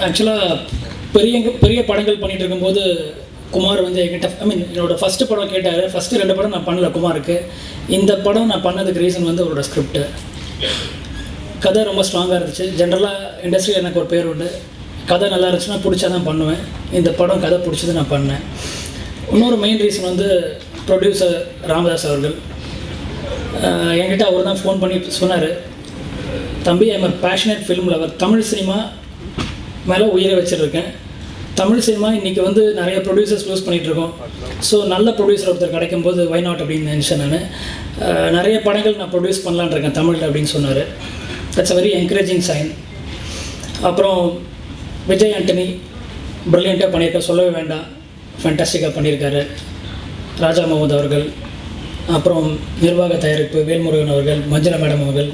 ஆக்சுவலாக பெரிய பெரிய படங்கள் பண்ணிகிட்டு இருக்கும்போது குமார் வந்து என்கிட்ட என்னோடய ஃபஸ்ட்டு படம் கேட்டார். ஃபஸ்ட்டு 2 படம் நான் பண்ணல குமாருக்கு. இந்த படம் நான் பண்ணதுக்கு ரீசன் வந்து அவரோட ஸ்கிரிப்டு, கதை ரொம்ப ஸ்ட்ராங்காக இருந்துச்சு. ஜென்ரலாக இண்டஸ்ட்ரியில் எனக்கு ஒரு பேர் உண்டு, கதை நல்லா இருந்துச்சுன்னா பிடிச்சா தான் பண்ணுவேன். இந்த படம் கதை பிடிச்சது நான் பண்ணேன். இன்னொரு மெயின் ரீசன் வந்து ப்ரொடியூசர் ராமதாஸ் அவர்கள். என்கிட்ட அவர் தான் ஃபோன் பண்ணி சொன்னார், தம்பி I'm passionate film lover, Tamil cinema மேலே உயிரை வச்சுருக்கேன். தமிழ் சினிமா இன்றைக்கி வந்து நிறைய ப்ரொடியூசர்ஸ் லூஸ் பண்ணிகிட்ருக்கோம். ஸோ நல்ல ப்ரொடியூசர் ஒருத்தர் கிடைக்கும்போது வை நாட் அப்படின்னு நினச்சேன். நான் நிறைய படங்கள் நான் ப்ரொடியூஸ் பண்ணலான்னு இருக்கேன் தமிழில் அப்படின்னு சொன்னார். That's a very encouraging sign. அப்புறம் விஜய் ஆண்டனி ப்ரில்லியண்ட்டாக பண்ணியிருக்கார், சொல்லவே வேண்டாம், ஃபேண்டாஸ்டிக்காக பண்ணியிருக்காரு. ராஜா முகமது அவர்கள், அப்புறம் நிர்வாக தயாரிப்பு வேல்முருகன் அவர்கள், மஞ்சளா மேடம் அவர்கள்,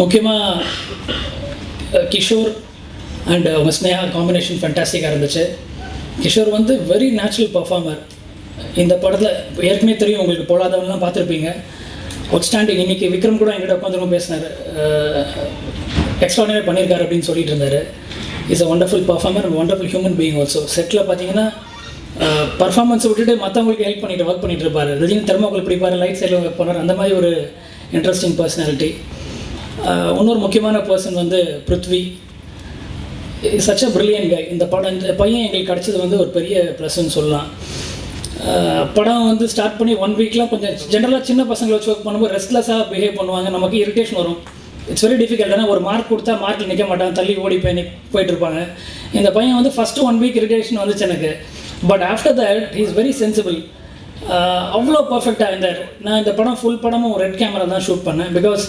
முக்கியமாக கிஷோர் அண்ட் அவங்க ஸ்னேகா காம்பினேஷன் ஃபேண்டாஸ்டிக்காக இருந்துச்சு. கிஷோர் வந்து வெரி நேச்சுரல் பர்ஃபார்மர். இந்த படத்தில் ஏற்கனவே தெரியும் உங்களுக்கு, போலாதவன்லாம் பார்த்துருப்பீங்க, அவுட்ஸ்டாண்டிங். இன்றைக்கி விக்ரம் கூட என்கிட்ட உட்காந்துருக்கும் பேசினார், எக்ஸ்ட்ராடினரி பண்ணியிருக்காரு அப்படின்னு சொல்லிட்டு இருந்தார். Is a wonderful performer and wonderful human being also. Settle பார்த்தீங்கன்னா பர்ஃபார்மன்ஸை விட்டுட்டு மற்றவங்களுக்கு ஹெல்ப் பண்ணிட்டு ஒர்க் பண்ணிட்டு இருப்பார். ரஜினி தெர்மாக்கோல் பிடிப்பார், லைட் சைடில் ஒர்க் பண்ணார். அந்த மாதிரி ஒரு இன்ட்ரெஸ்டிங் பர்சனாலிட்டி. இன்னொரு முக்கியமான பர்சன் வந்து பிருத்வி, சச் அ பிரில்லியன்ட் கை. இந்த பையன் எங்களுக்கு கிடச்சது வந்து ஒரு பெரிய ப்ளஸ்ன்னு சொல்லலாம். படம் வந்து ஸ்டார்ட் பண்ணி 1 வீக்லாம் கொஞ்சம் ஜென்ரலாக சின்ன பசங்களை வச்சு ஒர்க் பண்ணும்போது ரெஸ்ட்லெஸ்ஸாக பிஹேவ் பண்ணுவாங்க, நமக்கு இரிட்டேஷன் வரும். It's very difficult. ஏன்னா ஒரு மார்க் கொடுத்தா மார்க்கில் நிற்க மாட்டாங்க, தள்ளி ஓடி போயிட்டுருப்பாங்க. இந்த பையன் வந்து ஃபஸ்ட்டு 1 வீக் இரிட்டேஷன் வந்துச்சு எனக்கு. But after that he is very sensible. அவ்வளோ பர்ஃபெக்டாக இருந்தார். நான் இந்த படம் ஃபுல் படமும் ரெட் கேமரா தான் ஷூட் பண்ணேன். பிகாஸ்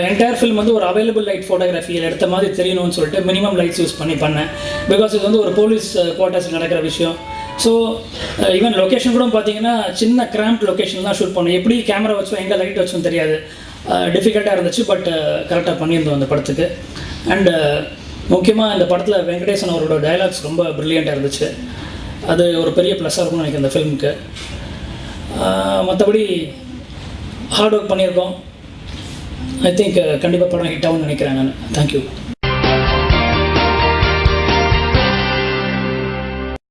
என்டையர் ஃபில்ம் வந்து ஒரு அவைலபிள் லைட் ஃபோட்டோகிராஃபியில் எடுத்த மாதிரி தெரியணும்னு சொல்லிட்டு மினிமம் லைட்ஸ் யூஸ் பண்ணேன். பிகாஸ் இது வந்து ஒரு போலீஸ் குவார்ட்டர்ஸில் நடக்கிற விஷயம். ஸோ ஈவன் லொக்கேஷன் கூட பார்த்தீங்கன்னா சின்ன கிராம்ப் லொக்கேஷன் தான் ஷூட் பண்ணோம். எப்படி கேமரா வச்சோம் எங்கே லைட் வச்சோம் தெரியாது, டிஃபிகல்ட்டாக இருந்துச்சு. பட் கரெக்டாக பண்ணியிருந்தோம் அந்த படத்துக்கு. அண்டு முக்கியமாக இந்த படத்தில் வெங்கடேசன் அவரோட டைலாக்ஸ் ரொம்ப ப்ரில்லியண்ட்டாக இருந்துச்சு. அது ஒரு பெரிய ப்ளஸ்ஸாக இருக்கும்னு நினைக்கிறேன் இந்த ஃபிலிமுக்கு. மற்றபடி ஹார்ட் ஒர்க் பண்ணியிருக்கோம். ஐ திங்க் கண்டிப்பாக படம் ஹிட் ஆகும்னு நினைக்கிறேன் நான். தேங்க்யூ.